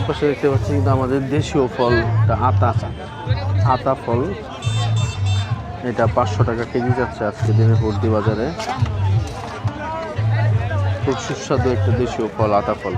এপাশে দেখতে পাচ্ছি কিন্তু আমাদের দেশীয় ফল, আতা ফল। এটা 500 টাকা কেজি যাচ্ছে আজকে দিনাজপুর বাজারে। খুব সুস্বাদু একটা দেশীয় ফল, আতা ফল।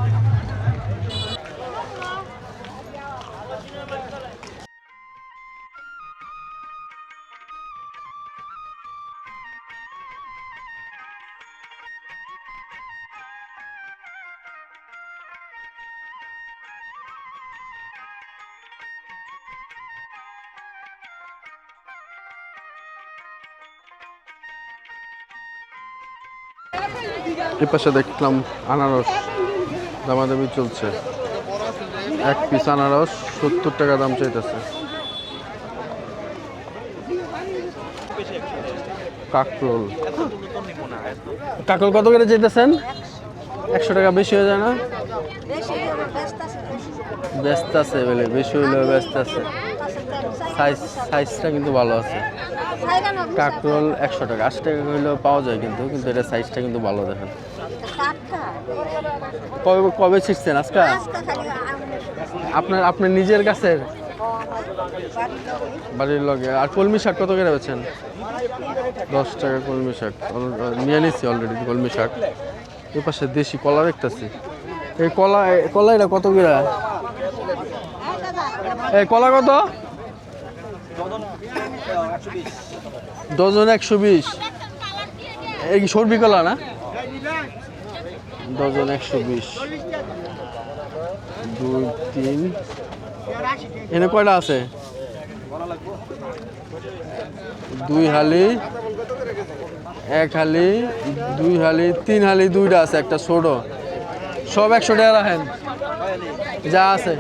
এ পাশে দেখলাম আনারস দামাদামি চলছে। এক পিস আনারস 70 টাকা দাম চাইতেছে। কাকরোল কত করে চাইতেছেন? 100 টাকা বেশি হয়ে যায় না? ব্যস্ত আছে বলে, বেশি হইলেও ব্যস্ত আছে। সাইজটা কিন্তু ভালো আছে। কাকরোল 100 টাকা, 80 টাকা হইলেও পাওয়া যায়, কিন্তু এটা সাইজটা কিন্তু ভালো। দেখেন কবে ছিটছেন আজকে? আপনার নিজের কাছের বাড়ির লগে। আর কলমি শাক কত করে বেচেন? 10 টাকা কলমি শাক নিয়ে নিচ্ছি অলরেডি। কলমি শাক। এই পাশে দেশি কলা দেখতেছি। এই কলা এটা কত করে? এই কলা কত? ডজন 120। এই কি সর্বি কলা না? ডজন 120। 2 3 এনে কয়টা আছে? 2 হালি, 1 হালি, 2 হালি, 3 হালি, 2টা আছে, একটা ছোট। সব 100 টাকা রাখেন যা আছে।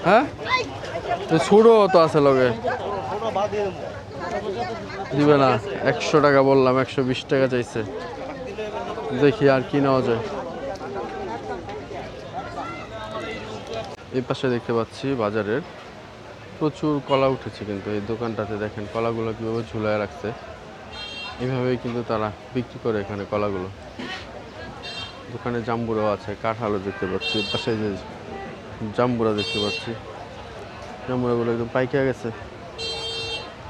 হ্যাঁ ছোট তো আছে লগে, দিবে না? 100 টাকা বললাম, 120 টাকা চাইছে। দেখি আর কি নেওয়া যায়। এই পাশে দেখতে পাচ্ছি বাজারের প্রচুর কলা উঠেছে, কিন্তু এই দোকানটাতে দেখেন কলাগুলো কীভাবে ঝুলায় রাখছে। এইভাবেই কিন্তু তারা বিক্রি করে এখানে কলাগুলো। দোকানে জাম্বুরাও আছে, কাঁঠালও দেখতে পাচ্ছি। পাশে যে জাম্বুরা দেখতে পাচ্ছি, জাম্বুরাগুলো একদম পাইকে গেছে।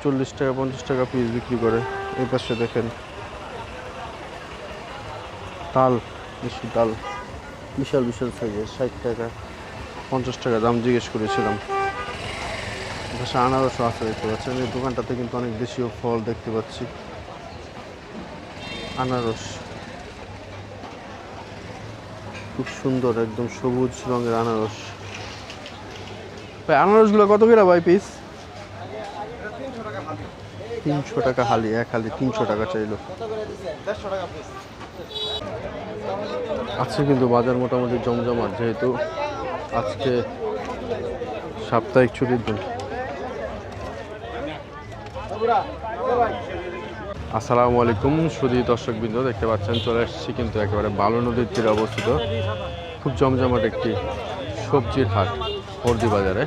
40 টাকা 50 টাকা পিস বিক্রি করে। এই পাশে দেখেন তাল, মিষ্টি তাল বিশাল বিশাল সাইজের, 60 টাকা 50 টাকা দাম জিজ্ঞেস করেছিলাম। পাশে আনারসও আছে দেখতে পাচ্ছেন। এই দোকানটাতে কিন্তু অনেক দেশীয় ফল দেখতে পাচ্ছি। আনারস খুব সুন্দর, একদম সবুজ রঙের আনারস। ভাই আনারসগুলো কত করে ভাই পিস? 300 টাকা হালি। 1 হালি 300 টাকা চাইলো। আজকে কিন্তু বাজার মোটামুটি জমজমাট, যেহেতু আজকে সাপ্তাহিক ছুটির দিন। আসসালামু আলাইকুম সুধী দর্শকবৃন্দ, দেখতে পাচ্ছেন চলে এসেছি কিন্তু একেবারে বালু নদীর তীরে অবস্থিত খুব জমজমাট একটি সবজির হাট হরদি বাজারে।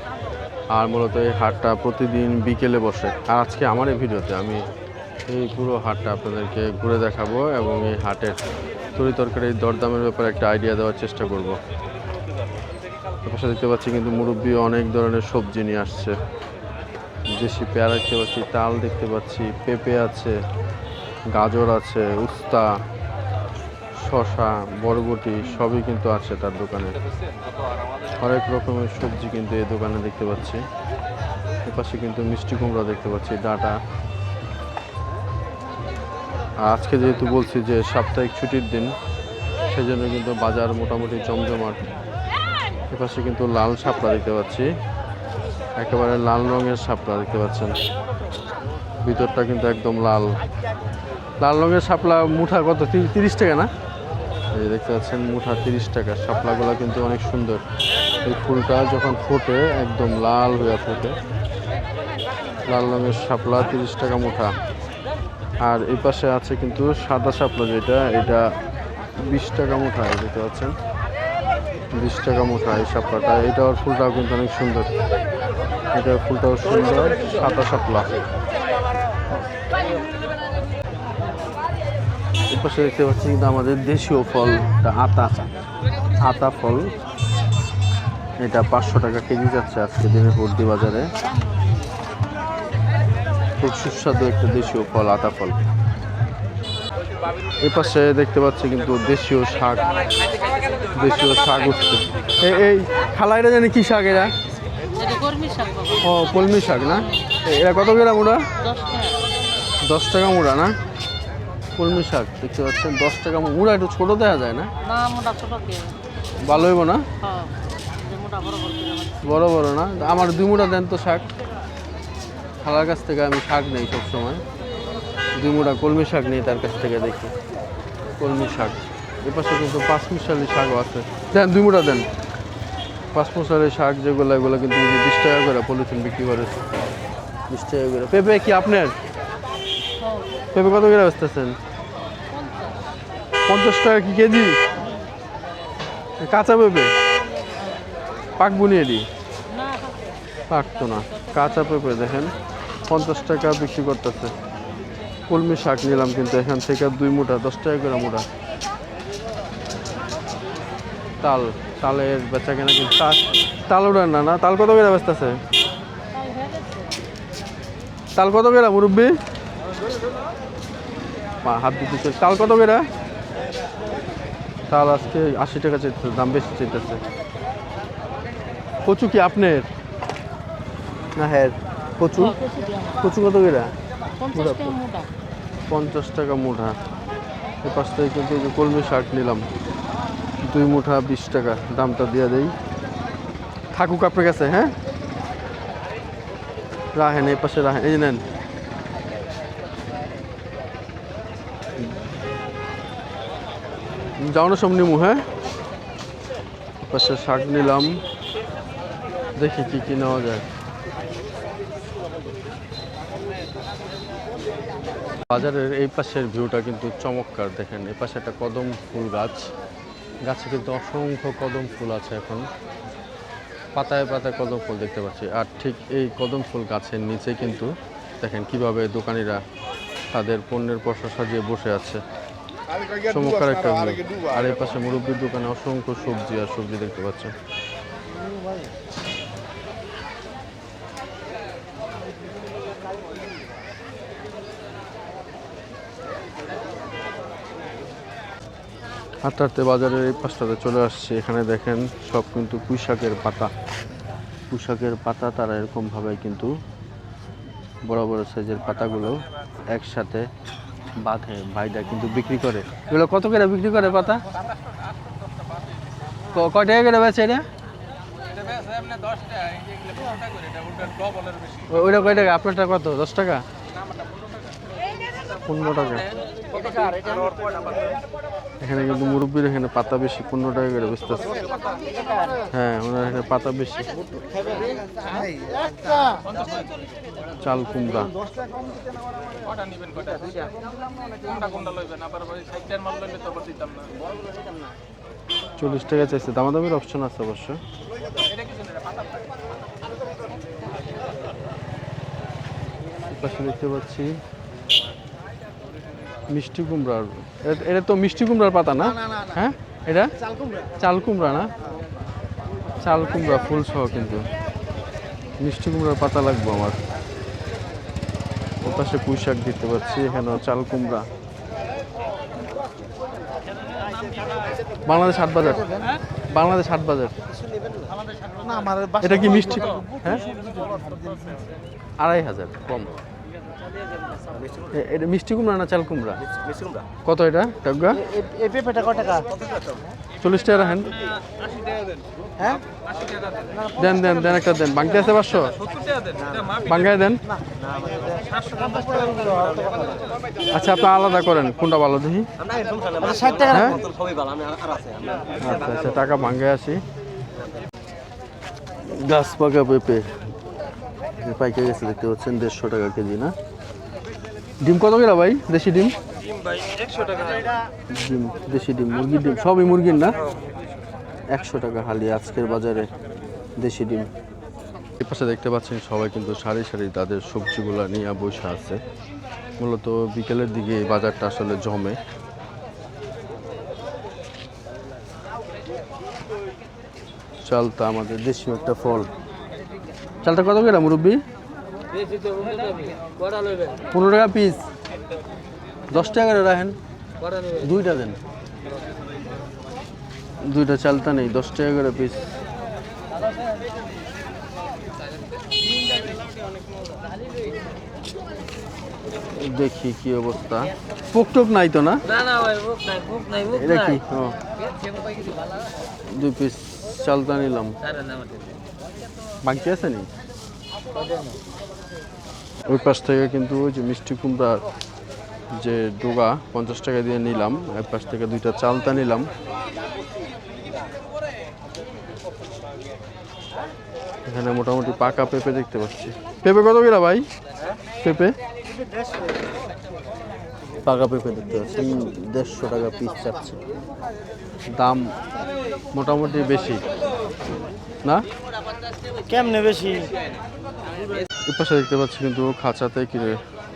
আর মূলত এই হাটটা প্রতিদিন বিকেলে বসে। আর আজকে আমার এই ভিডিওতে আমি এই পুরো হাটটা আপনাদেরকে ঘুরে দেখাবো এবং এই হাটের তরিতরকারির দরদামের ব্যাপারে একটা আইডিয়া দেওয়ার চেষ্টা করব। পাশে দেখতে পাচ্ছি কিন্তু মুরব্বি অনেক ধরনের সবজি নিয়ে আসছে। দেশি পেয়ারা দেখতে পাচ্ছি, তাল দেখতে পাচ্ছি, পেঁপে আছে, গাজর আছে, উস্তা, শসা, বরবটি সবই কিন্তু আছে তার দোকানে। হরেক রকমের সবজি কিন্তু এই দোকানে দেখতে পাচ্ছি। এপাশে কিন্তু মিষ্টি কুমড়া দেখতে পাচ্ছি, ডাঁটা। আর আজকে যেহেতু বলছি যে সাপ্তাহিক ছুটির দিন, সেজন্য কিন্তু বাজার মোটামুটি জমজমাট। এপাশে কিন্তু লাল শাপলা দেখতে পাচ্ছি, একেবারে লাল রঙের শাপলা দেখতে পাচ্ছেন। ভিতরটা কিন্তু একদম লাল লাল রঙের শাপলা। মুঠা কত? 30 টাকা না? এই দেখতে পাচ্ছেন মুঠা 30 টাকা। শাপলাগুলো কিন্তু অনেক সুন্দর। এই ফুলটা যখন ফোটে একদম লাল হয়ে ফোটে। লাল রঙের শাপলা 30 টাকা মুঠা। আর এই পাশে আছে কিন্তু সাদা শাপলা, যেটা এটা 20 টাকা মুঠা। দেখতে পাচ্ছেন 20 টাকা মুঠা এই শাপলাটা। এটার ফুলটাও কিন্তু অনেক সুন্দর, এটার ফুলটাও সুন্দর, সাদা শাপলা। এই পাশে দেখতে পাচ্ছি কিন্তু আমাদের দেশীয় ফল আতা ফল, এটা 500 টাকা কেজি যাচ্ছে আজকে দিনে হলদি বাজারে। খুব সুস্বাদু একটা দেশীয় ফল, আতা ফল। এই পাশে দেখতে পাচ্ছি কিন্তু দেশীয় শাক উঠছে। এই খালাইরা জানি কি শাক এরা? ও কলমি শাক না? এরা কত গ্রাম ওরা? 10 টাকা মুড়া না? কলমি শাক দেখতে পাচ্ছেন 10 টাকা মুড়া। একটু ছোট দেখা যায় না? ভালো হইব না? বড় বড় না? আমার 2 মুড়া দেন তো শাক। খালার কাছ থেকে আমি শাক নেই সবসময়, 2 মুড়া কলমি শাক নেই তার কাছ থেকে। দেখি কলমি শাক। এ পাশে কিন্তু 5 মিশালি শাকও আছে। দেন 2 মুড়া দেন। 5 মিশালি শাক যেগুলো, এগুলো কিন্তু 20 টাকা করে পলিথিন বিক্রি করে, 20 টাকা করে। পেঁপে কি আপনার? পেঁপে কত করে বেচতেছেন? 50 টাকা কি কেজি? কাঁচা পেঁপে পাকবো নি? এটি পাকতো না, কাঁচা পেঁপে দেখেন 50 টাকা বিক্রি করতেছে। কলমি শাক নিলাম কিন্তু এখান থেকে 2 মুঠা 10 টাকা করে মুঠা। তালের বেচা কেনা কিন্তু তাল উড়ান না? তাল কত করে বেচতেছে? তাল কত করে মুরব্বী? হাত দিতে। তাল কত করে? তাল আজকে 80 টাকা চাইতেছে, দাম বেশি চাইতেছে। কচু কি আপনার না? হ্যাঁ কচু কত করে? 50 টাকা মুঠা। এ পাশ থেকে কিন্তু কলমি শাক নিলাম 2 মুঠা 20 টাকা, দামটা দিয়ে দেই। থাকুক আপনার কাছে। হ্যাঁ রাখেন, এই পাশে রাখেন। এই যে নেন। যাও না সব নিমু। হ্যাঁ পাশে শাক নিলাম, দেখি কি নেওয়া যায়। বাজারের এই পাশের ভিউটা কিন্তু চমৎকার। দেখেন এই পাশে একটা কদম ফুল গাছে কিন্তু অসংখ্য কদম ফুল আছে। এখন পাতায় পাতায় কদম ফুল দেখতে পাচ্ছি। আর ঠিক এই কদম ফুল গাছের নিচে কিন্তু দেখেন কিভাবে দোকানিরা তাদের পণ্যের পসরা সাজিয়ে বসে আছে। চমৎকার একটা ভিউ। আর এই পাশে মুরব্বির দোকানে অসংখ্য সবজি দেখতে পাচ্ছেন। হাঁটতে হাঁটতে বাজারের এই পাশটাতে চলে আসছে। এখানে দেখেন সব কিন্তু পুঁইশাকের পাতা। তারা এরকমভাবে কিন্তু বড় বড় সাইজের পাতাগুলো একসাথে বাইদা কিন্তু বিক্রি করে। এগুলো কত করে বিক্রি করে পাতা? কয় টাকা করে বেচে এটা? ওইটা কয় টাকা? আপনারটা কত? 10 টাকা? 15 টাকা। এখানে কিন্তু মুরব্বীর এখানে পাতা বেশি, 15 টাকা করে বেচতেছে। হ্যাঁ ওনার এখানে পাতা বেশি। চাল কুমড়া 40 টাকা চাইছে। দামাদামির অপশন আছে অবশ্য। পাশে দেখতে পাচ্ছি মিষ্টি কুমড়ার। এটা তো মিষ্টি কুমড়ার পাতা না? হ্যাঁ এটা চাল কুমড়া না? চাল কুমড়া ফুল সহ কিন্তু মিষ্টি কুমড়ার পাতা লাগবে আমার। পাশে পুঁই শাক দেখতে পাচ্ছি, এখানেও চাল কুমড়া। বাংলাদেশ হাট বাজার। এটা কি মিষ্টি? হ্যাঁ 2500 কম। এটা মিষ্টি কুমড়া না চাল কুমড়া? কত এটা টাকা? 40 টাকা রাখেন। দেন একটা দেন। বাংকে আছে 500? বাঙ্গায় দেন। আচ্ছা আপনি আলাদা করেন কোনটা ভালো দেখি। হ্যাঁ আচ্ছা টাকা ভাঙ্গায় আসি। গাছ পাকা পেঁপে পাইকে গেছে দেখতে পাচ্ছেন, 150 টাকা কেজি না? ডিম কত করে ভাই? দেশি ডিম? দেশি ডিম, মুরগির ডিম সবই মুরগির না? 100 টাকা হালি আজকের বাজারে দেশি ডিম। এই পাশে দেখতে পাচ্ছেন সবাই কিন্তু সারি তাদের সবজিগুলো নিয়ে বসে আছে। মূলত বিকেলের দিকে এই বাজারটা আসলে জমে। চালটা আমাদের দেশীয় একটা ফল। চালটা কত করে মুরব্বী? 15 টাকা পিস। 10 টাকা করে রাখেন, দুইটা দেন। দুইটা চালটা নেই, 10 টাকা করে পিস। দেখি কি অবস্থা। পোক টোক নাই তো না? এটা কি? 2 পিস চালটা নিলাম। বাকি আছে নি? ওই পাশ থেকে কিন্তু ওই যে মিষ্টি কুমড়ার যে ডোগা 50 টাকা দিয়ে নিলাম। ওই পাশ থেকে 2টা চালতা নিলাম। এখানে মোটামুটি পাকা পেঁপে দেখতে পাচ্ছি। পেঁপে কত কিলো ভাই? পেঁপে পাকা পেঁপে দেখতে পাচ্ছি 150 টাকা পিস চাচ্ছে। দাম মোটামুটি বেশি না? কেমনে বেশি? এর পাশে দেখতে পাচ্ছি কিন্তু খাঁচাতে কিনে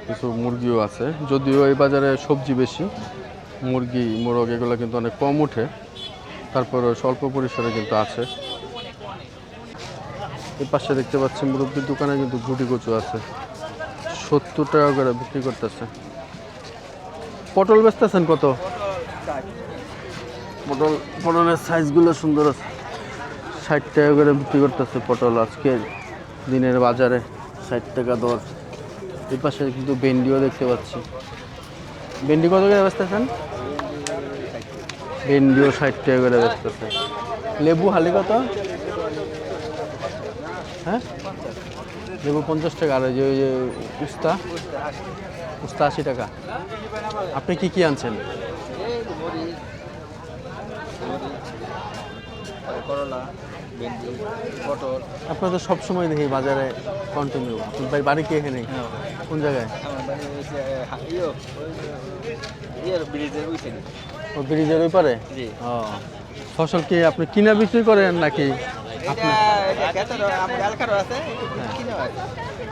কিছু মুরগিও আছে। যদিও এই বাজারে সবজি বেশি, মুরগি মোরগ এগুলো কিন্তু অনেক কম ওঠে, তারপরে স্বল্প পরিসরে কিন্তু আছে। এর পাশে দেখতে পাচ্ছি মুরব্বির দোকানে কিন্তু গুটি কচু আছে, 70 টাকা করে বিক্রি করতেছে। পটল বেচতেছেন কত? পটলের সাইজগুলো সুন্দর আছে, 60 টাকা করে বিক্রি করতেছে পটল আজকের দিনের বাজারে, 60 টাকা দর। এই পাশে কিন্তু ভেন্ডিও দেখতে পাচ্ছি। ভেন্ডি কত করে বেচতেছেন? ভেন্ডিও 60 টাকা করে বেচতেছে। লেবু হালি কত? হ্যাঁ, লেবু 50 টাকা। আর যে উস্তা, উস্তা 80 টাকা। আপনি কি কি আনছেন? করলা, ভেন্ডি, পটল। আপনার তো সবসময় দেখি বাজারে কন্টিনিউ। আপনার ভাই বাড়ি কি এখানে? কোন জায়গায়? আমার বাড়ি হচ্ছে ব্রিজের ওই সাইডে। ও ব্রিজের ওই পারে? জি। ও, ফসল কি আপনি কিনা বিক্রি করেন নাকি? আপনার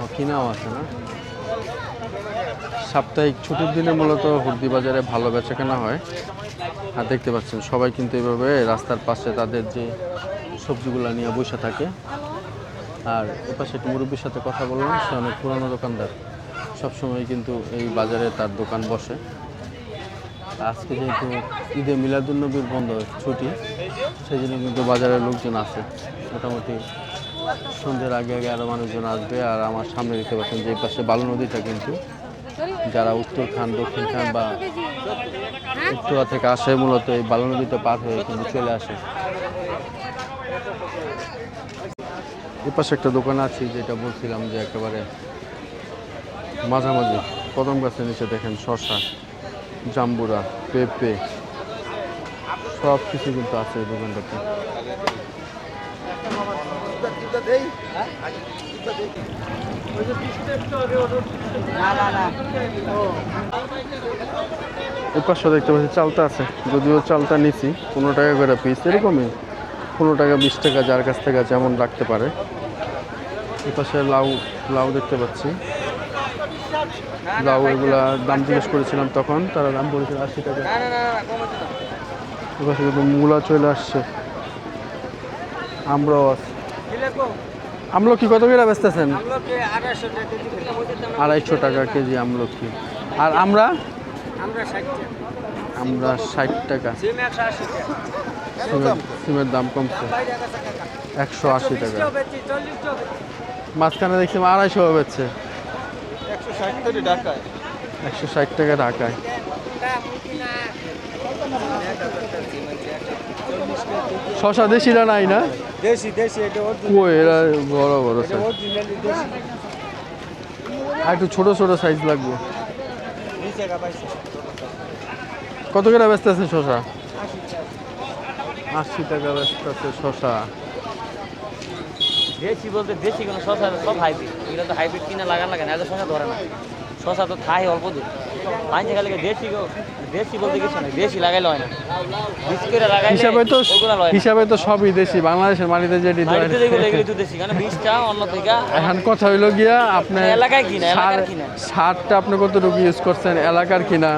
ও, কিনাও আছে না? সাপ্তাহিক ছুটির দিনে মূলত হুর্দি বাজারে ভালো বেচাকেনা হয়। আর দেখতে পাচ্ছেন সবাই কিন্তু এইভাবে রাস্তার পাশে তাদের যে সবজিগুলো নিয়ে বসে থাকে। আর এপাশে একটু মুরব্বীর সাথে কথা বললাম, সে অনেক পুরনো দোকানদার, সবসময় কিন্তু এই বাজারে তার দোকান বসে। আজকে যেহেতু ঈদে মিলাদুন্নবীর বন্ধ, ছুটি, সেই জন্য কিন্তু বাজারের লোকজন আছে মোটামুটি। সন্ধ্যের আগে আগে আরও মানুষজন আসবে। আর আমার সামনে দেখতে পাচ্ছেন যে এই পাশে বালু নদীটা কিন্তু যারা উত্তর খান, দক্ষিণ খান বা উত্তরা থেকে আসে মূলত এই বালু নদীটা পার হয়ে কিন্তু চলে আসে। এর পাশে একটা দোকান আছে যেটা বলছিলাম যে একেবারে মাঝামাঝি কদম গাছের নিচে দেখেন শসা, জাম্বুরা, পেঁপে সব কিছু কিন্তু আছে এই দোকানটাতে। এই পাশে দেখতে পাচ্ছি চালটা আছে, যদিও চালটা নিছি 15 টাকা করে পিস, এরকমই 15 টাকা 20 টাকা যার কাছ থেকে যেমন রাখতে পারে। এই পাশে লাউ, লাউ দেখতে পাচ্ছি। লাউ এগুলা দাম জিজ্ঞেস করেছিলাম তখন, তারা দাম বলেছিল 80 টাকা। এই পাশে কিন্তু মূলা চলে আসছে, আমরাও আছে। আমলকি কত করে বেচতেছেন? 250 টাকা কেজি আমলকি। আর আমরা 60 টাকা। সিমের দাম কমছে, 180 টাকা। মাঝখানে দেখছি 250 বেচছে, 160 টাকা ঢাকায়। শশা দেশিরা নাই না? দেশি দেশি এটা কই এরা বড় বড় সাইজ, আর একটু ছোট ছোট সাইজ লাগবে। কত করে বেচতেছে শশা? 80 টাকা বেচতেছে শশা। দেশি বলতে দেশি কোনো শশা সব হাইব্রিড, এগুলো তো হাইব্রিড কিনা লাগা লাগে না, এত শশা ধরে না। শশা তো খাই অল্প দূর। আইন খালি দেশি দেশি বলতে কিছু নাই, দেশি লাগাইলে হয় না, বীজ করে লাগাইলে ওগুলো হয় না। হিসাবে তো সবই দেশি, বাংলাদেশের মাটিতে যেটি বাড়িতে যেগুলো এগুলো তো দেশি, কারণ বীজটা অন্য থেকে এখন কথা হইলো গিয়া আপনি এলাকায় কিনা, এলাকার কিনা। সারটা আপনি কতটুকু ইউজ করছেন এলাকার কিনা?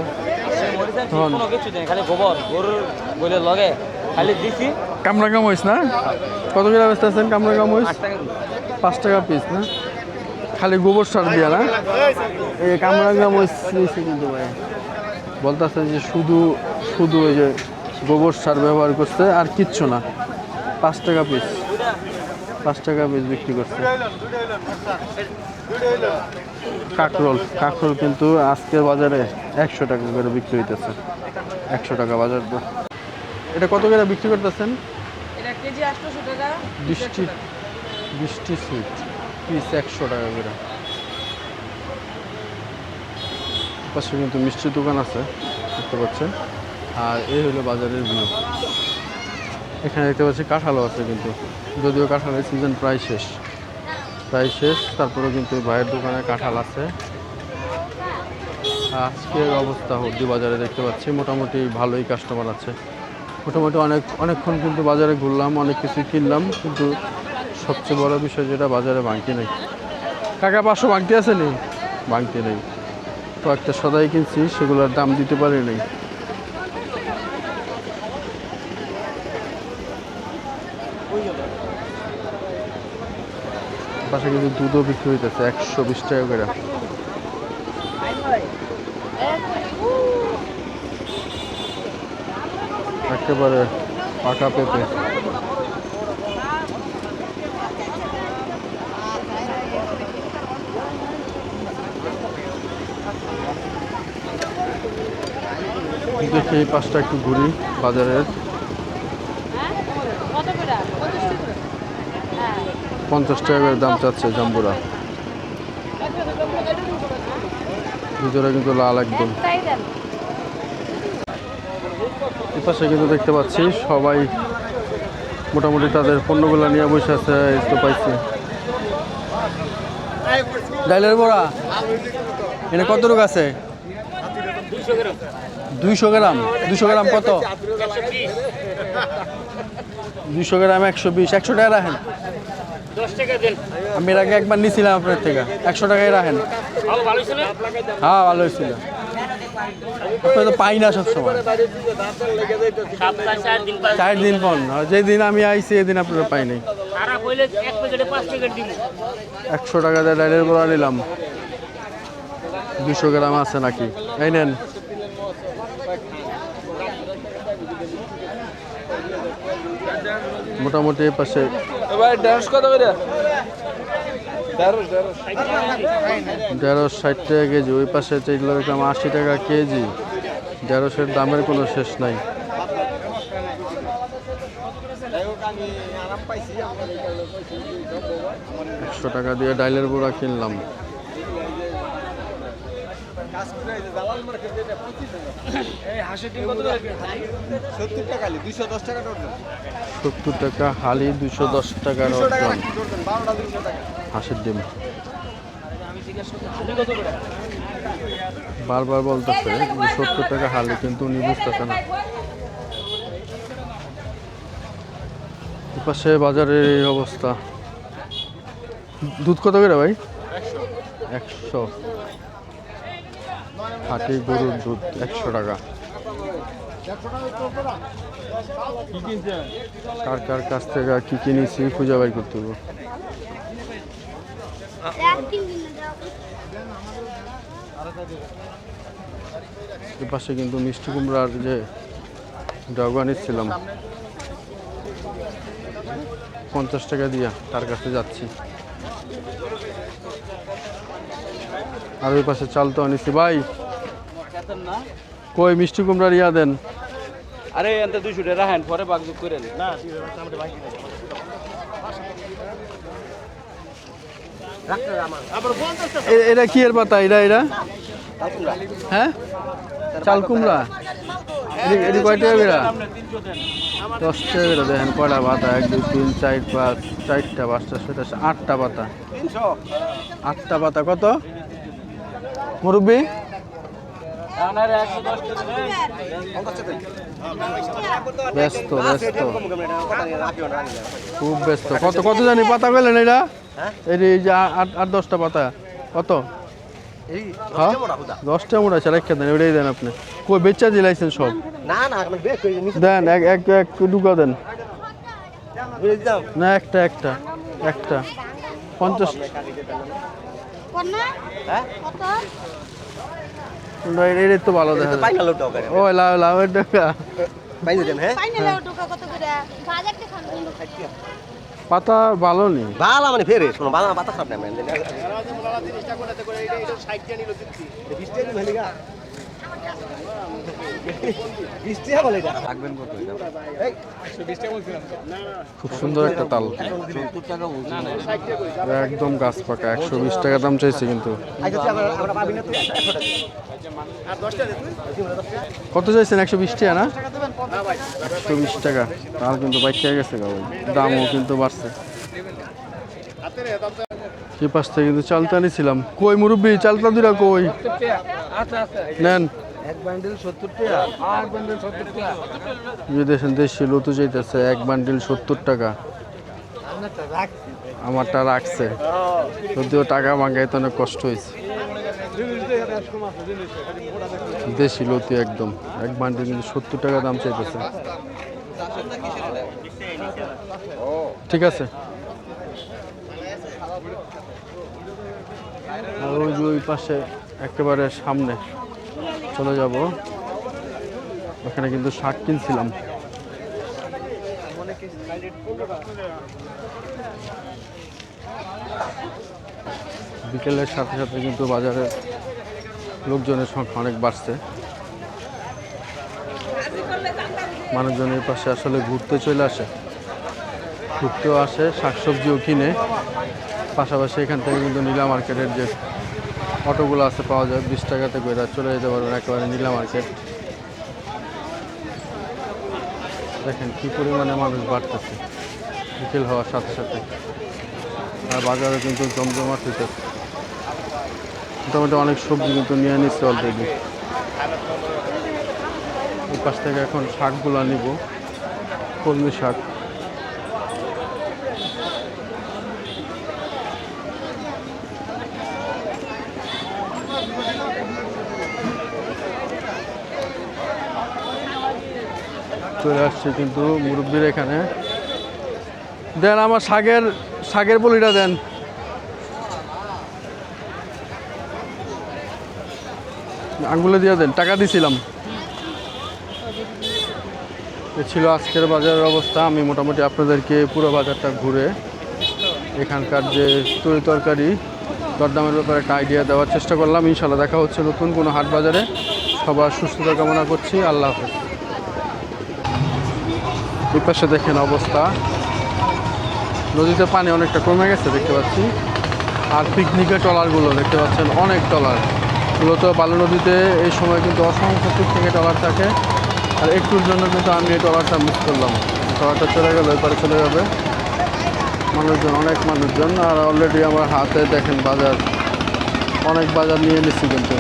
কোনো কিছু নেই, খালি গোবর গরুর বলে লগে খালি দিছি। কামরা গামইস না? কত করে বেচতেছেন কামরা গামইস? 8 টাকা। 5 টাকা পিস না? খালি গোবর সার দিয়া না? এই কামরা গামইস নিয়েছে কিন্তু ভাই বলতেছে যে শুধু শুধু ওই যে গোবর সার ব্যবহার করছে আর কিচ্ছু না। 5 টাকা পিস, 5 টাকা পিস বিক্রি করছে। কাকরোল, কাকরোল কিন্তু আজকের বাজারে 100 টাকা করে বিক্রি হইতেছে। 100 টাকা বাজার দর। এটা কত করে বিক্রি করতেছেন? এটা কেজি 800 টাকা। বৃষ্টি বৃষ্টি সুইট পিস 100 টাকা করে। পাশে কিন্তু মিষ্টির দোকান আছে দেখতে পাচ্ছেন। আর এই হলো বাজারের ভিউ। এখানে দেখতে পাচ্ছি কাঁঠালও আছে কিন্তু, যদিও কাঁঠালের সিজন প্রায় শেষ, তারপরেও কিন্তু ভাইয়ের দোকানে কাঁঠাল আছে। আজকের অবস্থা হলদি বাজারে দেখতে পাচ্ছি মোটামুটি ভালোই কাস্টমার আছে। মোটামুটি অনেকক্ষণ কিন্তু বাজারে ঘুরলাম, অনেক কিছু কিনলাম, কিন্তু সবচেয়ে বড় বিষয় যেটা বাজারে ভাঙতি নেই। কাকা 500 ভাঙতি আছে নেই? ভাঙতি নেই। তো একটা সদাই কিনছি, সেগুলোর দাম দিতে পারি নাই। পাশে কিন্তু দুধও বিক্রি হইতেছে 120 টাকা করে। একেবারে পাকা পেঁপে। দেখি এই পাশটা একটু ঘুরি বাজারের। 50 টাকা করে দাম চাচ্ছে জাম্বুরা। দুধরা কিন্তু লাল একদম। এই পাশে কিন্তু দেখতে পাচ্ছি সবাই মোটামুটি তাদের পণ্যগুলো নিয়ে বসে আছে। এই তো পাইছি ডাইলের বড়া। এটা কত টাকা আছে? 200 গ্রাম। 200 গ্রাম কত? 200 গ্রাম 120। 100 টাকা রাখেন। 10 টাকা দেন। আমি এর আগে একবার নিয়েছিলাম আপনার থেকে, 100 টাকায় রাখেন। ভালো হইছে না? হ্যাঁ ভালো হয়েছিল। আপনি তো পাই না সবসময়। 4 দিন পর, যেদিন আমি আইছি এদিন আপনারা পাই নাই। 100 টাকা দিয়ে ডাইলের বড়া নিলাম। 200 গ্রাম আছে নাকি? এই নেন। মোটামুটি এই পাশে 150-60 টাকা কেজি। ওই পাশে যেগুলো দেখলাম 80 টাকা কেজি। 150-এর দামের কোনো শেষ নাই। 100 টাকা দিয়ে ডাইলের বড়া কিনলাম। সত্তর টাকা হালি, 210 টাকা ডজন হাঁসের ডিম। বারবার বলতেছে 70 টাকা হালি, কিন্তু উনি বুঝতেছে না। পাশে বাজারের এই অবস্থা। দুধ কত করে ভাই? 100। খাঁটি গরুর দুধ 100 টাকা। কার কার কাছ থেকে কি কিনেছি খুঁজে বাই করতে হবে। এর পাশে কিন্তু মিষ্টি কুমড়ার যে ডগা নিচ্ছিলাম 50 টাকা দিয়া তার কাছে যাচ্ছি। আর ওই পাশে চাল তো আনিছি ভাই। কই মিষ্টি কুমড়ার ইয়া দেন। আরে এনতে 200 টাকা রাখেন, পরে বাগযোগ করেন না। এটা কি এর পাতা? এটা হ্যাঁ চাল কুমড়া। এটি কয় টাকা বেড়া? 10 টাকা বেড়া। দেখেন কয়টা পাতা? 1 2 3 4 5 4টা 5টা 6টা 8টা পাতা। 8টা পাতা কত মুরব্বি? ব্যস্ত ব্যস্ত খুব ব্যস্ত। কত কত জানি পাতা পেলেন এটা? এই যে 8-10টা পাতা কত? হ্যাঁ 10টা মোট আছে, রেখে দেন, ওইটাই দেন আপনি। কই বেচা দিলাইছেন সব? দেন এক এক এক ঢুকা দেন না, একটা একটা একটা 50। এটাই তো ভালো দেখা যায়। ও লাউ লাউ টাকা পাতা ভালো নেই। ভালো মানে ফেরে শোনো ভালো পাতা খারাপ না খুব সুন্দর একটা তাল, একদম গাছ পাকা। 120 টাকা দাম চাইছে কিন্তু। কত চাইছেন? 120 টাকা না? 120 টাকা তাল কিন্তু বাইকে গেছে, দামও কিন্তু বাড়ছে। এই পাশ থেকে কিন্তু চালতা নিয়েছিলাম। কই মুরব্বী চালতা দুরা কই নেন? এক বান্ডিল 70 টাকা আর বান্ডিল 70 টাকা দেখেন দেশি লতু যাইতেছে, এক বান্ডিল 70 টাকা। আমারটা রাখছে, যদিও টাকা মাঙ্গাইতে অনেক কষ্ট হয়েছে। দেশি লতু একদম, এক বান্ডিল কিন্তু 70 টাকা দাম চাইতেছে। ঠিক আছে। আর ওই যে ওই পাশে একেবারে সামনে চলে যাব, ওখানে কিন্তু শাক কিনছিলাম। বিকেলের সাথে সাথে কিন্তু বাজারে লোকজনের সংখ্যা অনেক বাড়ছে। মানুষজন এই পাশে আসলে ঘুরতে চলে আসে, ঘুরতেও আসে, শাকসবজিও কিনে। পাশাপাশি এখান থেকে কিন্তু নীলা মার্কেটের যে অটোগুলো আছে পাওয়া যায়, 20 টাকাতে করে চলে যেতে পারবেন একেবারে নীলা মার্কেট। দেখেন কি পরিমাণে মানুষ বাড়তেছে বিকেল হওয়ার সাথে সাথে, আর বাজারে কিন্তু জমজমাট হইতেছে। মোটামুটি অনেক সবজি কিন্তু নিয়ে নিচ্ছে অলরেডি। ওই পাশ থেকে এখন শাকগুলো নিব, কলমি শাক। চলে আসছে কিন্তু মুরব্বির এখানে। দেন আমার শাকের বলিটা দেন। আঙ্গুলে দিয়ে দেন, টাকা দিছিলাম। এ ছিল আজকের বাজারের অবস্থা। আমি মোটামুটি আপনাদেরকে পুরো বাজারটা ঘুরে এখানকার যে তরি তরকারি দরদামের ব্যাপারে একটা আইডিয়া দেওয়ার চেষ্টা করলাম। ইনশাল্লাহ দেখা হচ্ছে নতুন কোনো হাট বাজারে। সবার সুস্থতা কামনা করছি। আল্লাহ হাফেজ। এই পাশে দেখেন অবস্থা, নদীতে পানি অনেকটা কমে গেছে দেখতে পাচ্ছি। আর পিকনিকের ট্রলারগুলো দেখতে পাচ্ছেন, অনেক ট্রলার। মূলত বালু নদীতে এই সময় কিন্তু অসংখ্য পিকনিকের ট্রলার থাকে। আর একটুর জন্য কিন্তু আমি এই ট্রলারটা মিস করলাম। ট্রলারটা চলে গেল, এবারে চলে যাবে। মানুষজন, অনেক মানুষজন। আর অলরেডি আমার হাতে দেখেন বাজার, অনেক বাজার নিয়ে নিচ্ছি কিন্তু।